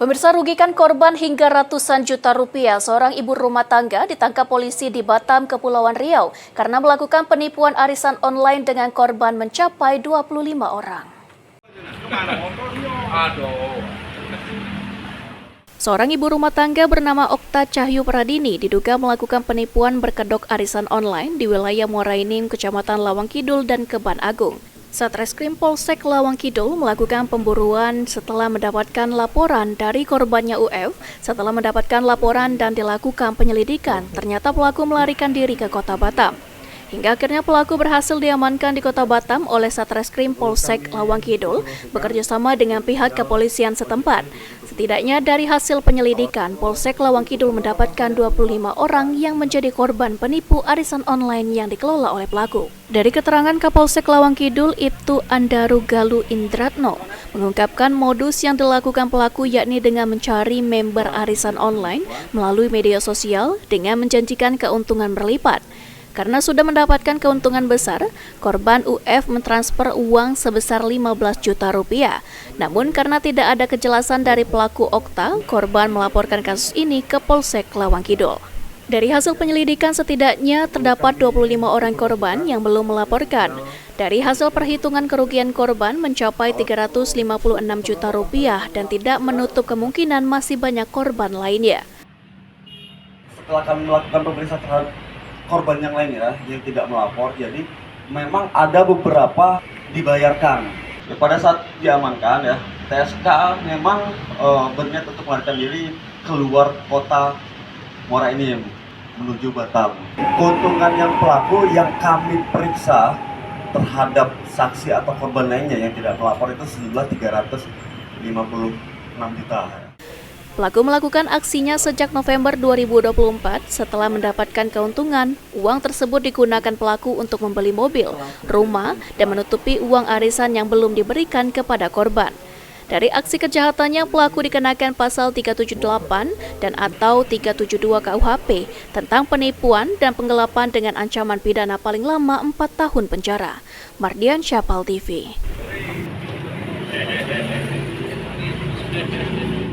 Pemirsa, rugikan korban hingga ratusan juta rupiah. Seorang ibu rumah tangga ditangkap polisi di Batam, Kepulauan Riau karena melakukan penipuan arisan online dengan korban mencapai 25 orang. Seorang ibu rumah tangga bernama Okta Cahyu Pradini diduga melakukan penipuan berkedok arisan online di wilayah Muara Enim, Kecamatan Lawang Kidul dan Keban Agung. Satreskrim Polsek Lawang Kidul melakukan pemburuan setelah mendapatkan laporan dari korbannya UF. Setelah mendapatkan laporan dan dilakukan penyelidikan, ternyata pelaku melarikan diri ke Kota Batam. Hingga akhirnya pelaku berhasil diamankan di Kota Batam oleh Satreskrim Polsek Lawang Kidul bekerjasama dengan pihak kepolisian setempat. Setidaknya dari hasil penyelidikan, Polsek Lawang Kidul mendapatkan 25 orang yang menjadi korban penipu arisan online yang dikelola oleh pelaku. Dari keterangan Kapolsek Lawang Kidul, Ibtu Andaru Galuh Indratno mengungkapkan modus yang dilakukan pelaku yakni dengan mencari member arisan online melalui media sosial dengan menjanjikan keuntungan berlipat. Karena sudah mendapatkan keuntungan besar, korban UF mentransfer uang sebesar 15 juta rupiah. Namun karena tidak ada kejelasan dari pelaku Okta, korban melaporkan kasus ini ke Polsek Lawang Kidul. Dari hasil penyelidikan setidaknya terdapat 25 orang korban yang belum melaporkan. Dari hasil perhitungan kerugian korban mencapai 356 juta rupiah dan tidak menutup kemungkinan masih banyak korban lainnya. Setelah kami melakukan pemeriksaan terhadap korban yang lainnya yang tidak melapor, jadi memang ada beberapa dibayarkan. Pada saat diamankan TSK memang berniat untuk melarikan diri keluar kota Muara Enim menuju Batam. Keuntungan yang pelaku yang kami periksa terhadap saksi atau korban lainnya yang tidak melapor itu sejumlah 356 juta. Pelaku melakukan aksinya sejak November 2024. Setelah mendapatkan keuntungan, uang tersebut digunakan pelaku untuk membeli mobil, rumah, dan menutupi uang arisan yang belum diberikan kepada korban. Dari aksi kejahatannya, pelaku dikenakan pasal 378 dan atau 372 KUHP tentang penipuan dan penggelapan dengan ancaman pidana paling lama 4 tahun penjara. Mardian Syapal TV.